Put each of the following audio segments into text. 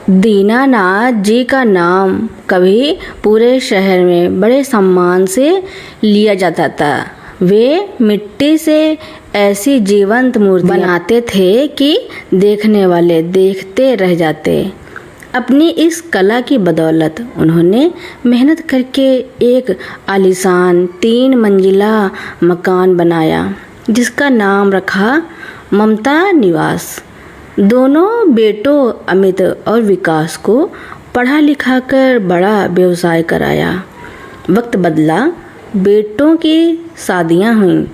दीनानाथ जी का नाम कभी पूरे शहर में बड़े सम्मान से लिया जाता था। वे मिट्टी से ऐसी जीवंत मूर्ति बनाते थे कि देखने वाले देखते रह जाते। अपनी इस कला की बदौलत उन्होंने मेहनत करके एक आलीशान 3 मंजिला मकान बनाया, जिसका नाम रखा ममता निवास। दोनों बेटों अमित और विकास को पढ़ा लिखा कर बड़ा व्यवसाय कराया। वक्त बदला, बेटों की शादियां हुईं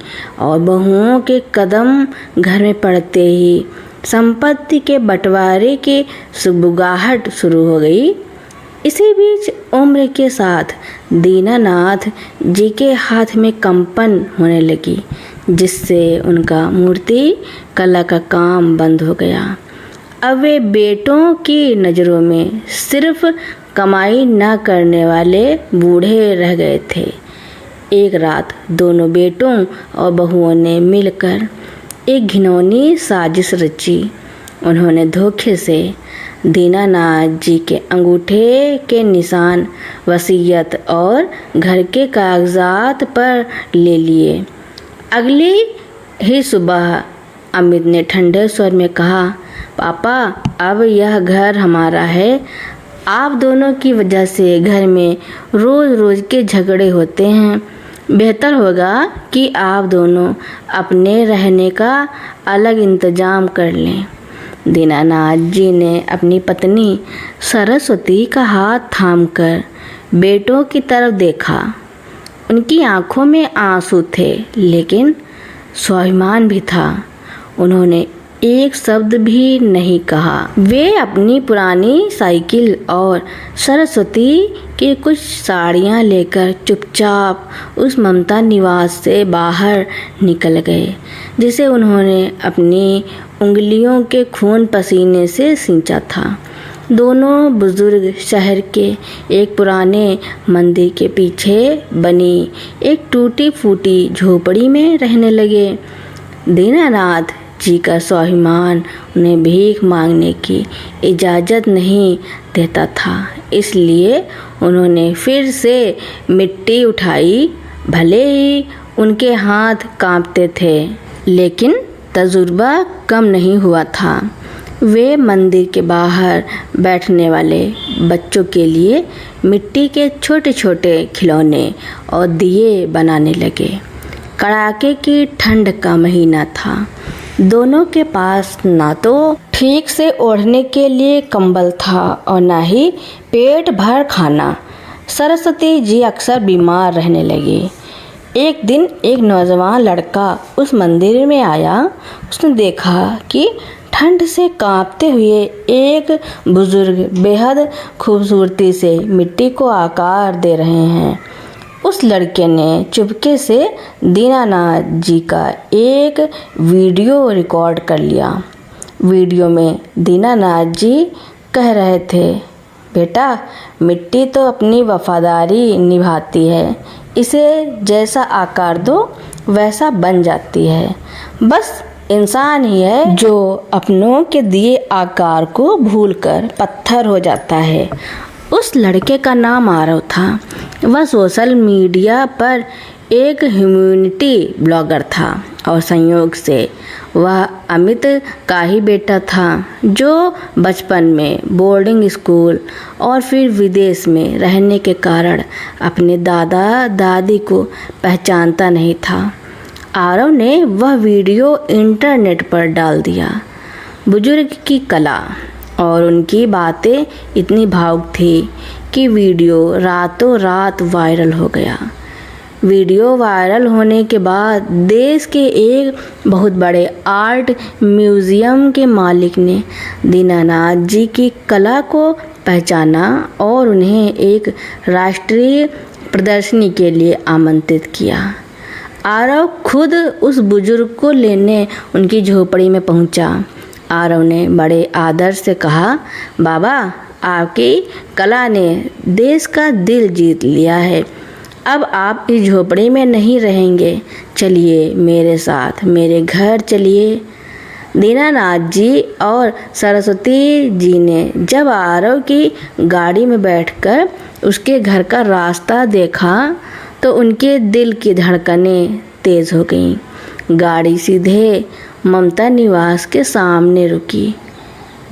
और बहुओं के कदम घर में पड़ते ही संपत्ति के बंटवारे की सुगबुगाहट शुरू हो गई। इसी बीच उम्र के साथ दीनानाथ जी के हाथ में कंपन होने लगी, जिससे उनका मूर्ति कला का काम बंद हो गया। अब वे बेटों की नज़रों में सिर्फ कमाई न करने वाले बूढ़े रह गए थे। एक रात दोनों बेटों और बहुओं ने मिलकर एक घिनौनी साजिश रची। उन्होंने धोखे से दीनानाथ जी के अंगूठे के निशान वसीयत और घर के कागजात पर ले लिए। अगली ही सुबह अमित ने ठंडे स्वर में कहा, पापा, अब यह घर हमारा है। आप दोनों की वजह से घर में रोज़ रोज़ के झगड़े होते हैं। बेहतर होगा कि आप दोनों अपने रहने का अलग इंतजाम कर लें। दीनानाथ जी ने अपनी पत्नी सरस्वती का हाथ थामकर बेटों की तरफ देखा। उनकी आंखों में आंसू थे, लेकिन स्वाभिमान भी था। उन्होंने एक शब्द भी नहीं कहा। वे अपनी पुरानी साइकिल और सरस्वती की कुछ साड़ियाँ लेकर चुपचाप उस ममता निवास से बाहर निकल गए, जिसे उन्होंने अपनी उंगलियों के खून पसीने से सींचा था। दोनों बुजुर्ग शहर के एक पुराने मंदिर के पीछे बनी एक टूटी फूटी झोपड़ी में रहने लगे। दीनानाथ जी का स्वाभिमान उन्हें भीख मांगने की इजाज़त नहीं देता था, इसलिए उन्होंने फिर से मिट्टी उठाई। भले ही उनके हाथ कांपते थे, लेकिन तजुर्बा कम नहीं हुआ था। वे मंदिर के बाहर बैठने वाले बच्चों के लिए मिट्टी के छोटे छोटे खिलौने और दिए बनाने लगे। कड़ाके की ठंड का महीना था। दोनों के पास ना तो ठीक से ओढ़ने के लिए कंबल था और ना ही पेट भर खाना। सरस्वती जी अक्सर बीमार रहने लगी। एक दिन एक नौजवान लड़का उस मंदिर में आया। उसने देखा कि ठंड से कांपते हुए एक बुजुर्ग बेहद खूबसूरती से मिट्टी को आकार दे रहे हैं। उस लड़के ने चुपके से दीनानाथ जी का एक वीडियो रिकॉर्ड कर लिया। वीडियो में दीनानाथ जी कह रहे थे, बेटा, मिट्टी तो अपनी वफादारी निभाती है। इसे जैसा आकार दो वैसा बन जाती है। बस इंसान ही है जो अपनों के दिए आकार को भूलकर पत्थर हो जाता है। उस लड़के का नाम आरव था। वह सोशल मीडिया पर एक ह्यूमैनिटी ब्लॉगर था और संयोग से वह अमित का ही बेटा था, जो बचपन में बोर्डिंग स्कूल और फिर विदेश में रहने के कारण अपने दादा दादी को पहचानता नहीं था। आरव ने वह वीडियो इंटरनेट पर डाल दिया। बुजुर्ग की कला और उनकी बातें इतनी भावुक थी कि वीडियो रातों रात वायरल हो गया। वीडियो वायरल होने के बाद देश के एक बहुत बड़े आर्ट म्यूज़ियम के मालिक ने दीनानाथ जी की कला को पहचाना और उन्हें एक राष्ट्रीय प्रदर्शनी के लिए आमंत्रित किया। आरव खुद उस बुजुर्ग को लेने उनकी झोपड़ी में पहुंचा। आरव ने बड़े आदर से कहा, बाबा, आपकी कला ने देश का दिल जीत लिया है। अब आप इस झोपड़ी में नहीं रहेंगे। चलिए मेरे साथ मेरे घर चलिए। दीनानाथ जी और सरस्वती जी ने जब आरव की गाड़ी में बैठकर उसके घर का रास्ता देखा तो उनके दिल की धड़कनें तेज हो गईं। गाड़ी सीधे ममता निवास के सामने रुकी।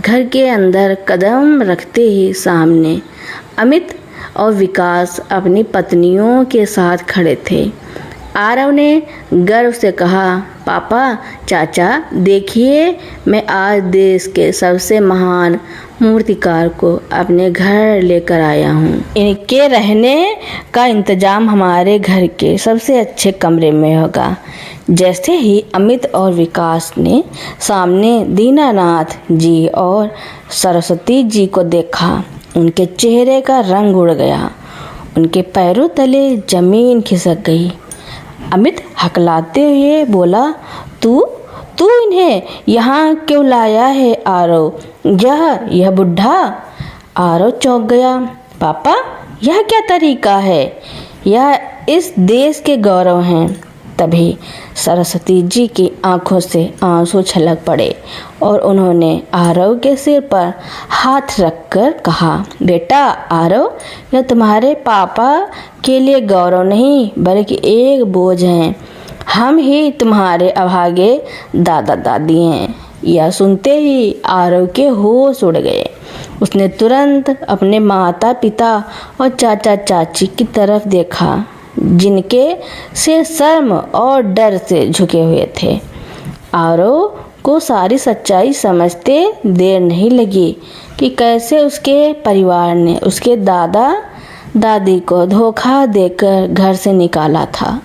घर के अंदर कदम रखते ही सामने अमित और विकास अपनी पत्नियों के साथ खड़े थे। आरव ने गर्व से कहा, पापा, चाचा, देखिए मैं आज देश के सबसे महान मूर्तिकार को अपने घर लेकर आया हूँ। इनके रहने का इंतजाम हमारे घर के सबसे अच्छे कमरे में होगा। जैसे ही अमित और विकास ने सामने दीनानाथ जी और सरस्वती जी को देखा, उनके चेहरे का रंग उड़ गया। उनके पैरों तले जमीन खिसक गई। अमित हकलाते हुए बोला, तू इन्हें यहाँ क्यों लाया है आरव? यह बुढ़ा? आरव चौंक गया। पापा, यह क्या तरीका है? यह इस देश के गौरव हैं। तभी सरस्वती जी की आंखों से आंसू छलक पड़े और उन्होंने आरव के सिर पर हाथ रखकर कहा, बेटा आरव, यह तुम्हारे पापा के लिए गौरव नहीं बल्कि एक बोझ है। हम ही तुम्हारे अभागे दादा दादी हैं। यह सुनते ही आरव के होश उड़ गए। उसने तुरंत अपने माता पिता और चाचा चाची की तरफ देखा, जिनके सिर शर्म और डर से झुके हुए थे। आरव को सारी सच्चाई समझते देर नहीं लगी कि कैसे उसके परिवार ने उसके दादा दादी को धोखा देकर घर से निकाला था।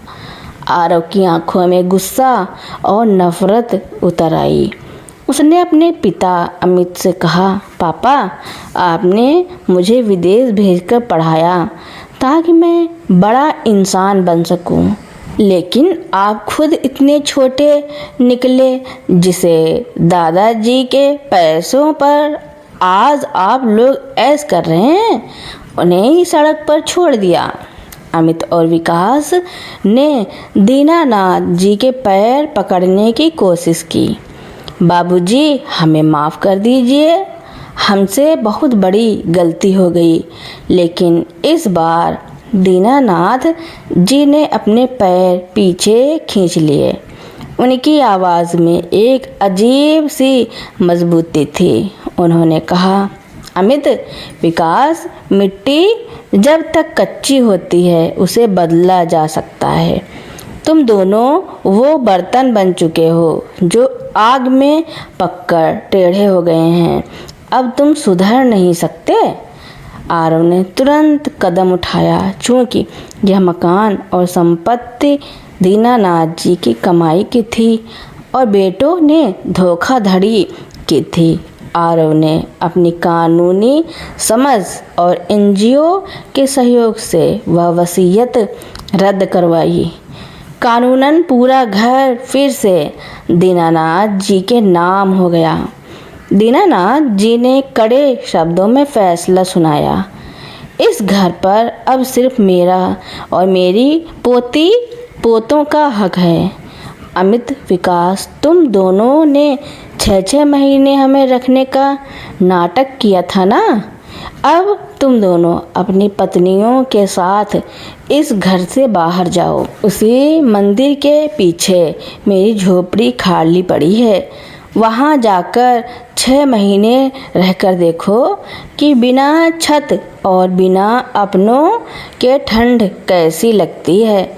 आरव की आंखों में गुस्सा और नफरत उतर आई। उसने अपने पिता अमित से कहा, पापा, आपने मुझे विदेश भेजकर पढ़ाया ताकि मैं बड़ा इंसान बन सकूं, लेकिन आप खुद इतने छोटे निकले जिसे दादाजी के पैसों पर आज आप लोग ऐश कर रहे हैं। उन्हें ही सड़क पर छोड़ दिया। अमित और विकास ने दीनानाथ जी के पैर पकड़ने की कोशिश की। बाबूजी, हमें माफ़ कर दीजिए, हमसे बहुत बड़ी गलती हो गई। लेकिन इस बार दीनानाथ जी ने अपने पैर पीछे खींच लिए। उनकी आवाज़ में एक अजीब सी मजबूती थी। उन्होंने कहा, अमित, विकास, मिट्टी जब तक कच्ची होती है उसे बदला जा सकता है। तुम दोनों वो बर्तन बन चुके हो जो आग में पककर टेढ़े हो गए हैं। अब तुम सुधर नहीं सकते। आरव ने तुरंत कदम उठाया, चूँकि यह मकान और संपत्ति दीनानाथ जी की कमाई की थी और बेटों ने धोखाधड़ी की थी। आरव ने अपनी कानूनी समझ और एनजीओ के सहयोग से वह वसीयत रद्द करवाई। कानूनन पूरा घर फिर से दीनानाथ जी के नाम हो गया। दीनानाथ जी ने कड़े शब्दों में फैसला सुनाया, इस घर पर अब सिर्फ मेरा और मेरी पोती पोतों का हक है। अमित, विकास, तुम दोनों ने 6-6 महीने हमें रखने का नाटक किया था ना। अब तुम दोनों अपनी पत्नियों के साथ इस घर से बाहर जाओ। उसी मंदिर के पीछे मेरी झोपड़ी खाली पड़ी है। वहाँ जाकर 6 महीने रहकर देखो कि बिना छत और बिना अपनों के ठंड कैसी लगती है।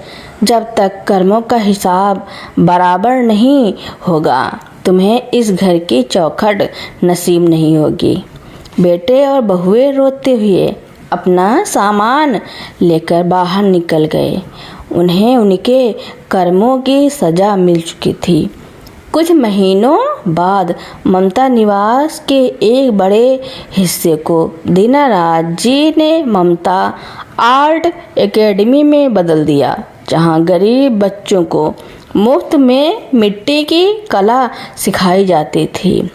जब तक कर्मों का हिसाब बराबर नहीं होगा, तुम्हें इस घर की चौखट नसीब नहीं होगी। बेटे और बहुएं रोते हुए अपना सामान लेकर बाहर निकल गए। उन्हें उनके कर्मों की सज़ा मिल चुकी थी। कुछ महीनों बाद ममता निवास के एक बड़े हिस्से को दीनानाथ जी ने ममता आर्ट एकेडमी में बदल दिया, जहां गरीब बच्चों को मुफ्त में मिट्टी की कला सिखाई जाती थी।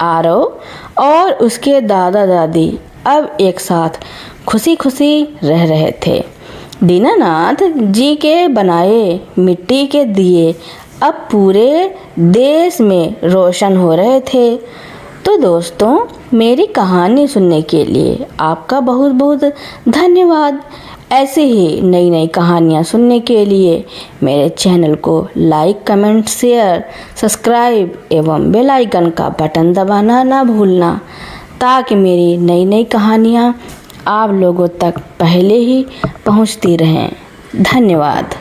आरव और उसके दादा दादी अब एक साथ खुशी खुशी रह रहे थे। दीनानाथ जी के बनाए मिट्टी के दिए अब पूरे देश में रोशन हो रहे थे। तो दोस्तों, मेरी कहानी सुनने के लिए आपका बहुत बहुत धन्यवाद। ऐसे ही नई नई कहानियाँ सुनने के लिए मेरे चैनल को लाइक, कमेंट, शेयर, सब्सक्राइब एवं बेल आइकन का बटन दबाना ना भूलना, ताकि मेरी नई नई कहानियाँ आप लोगों तक पहले ही पहुँचती रहें। धन्यवाद।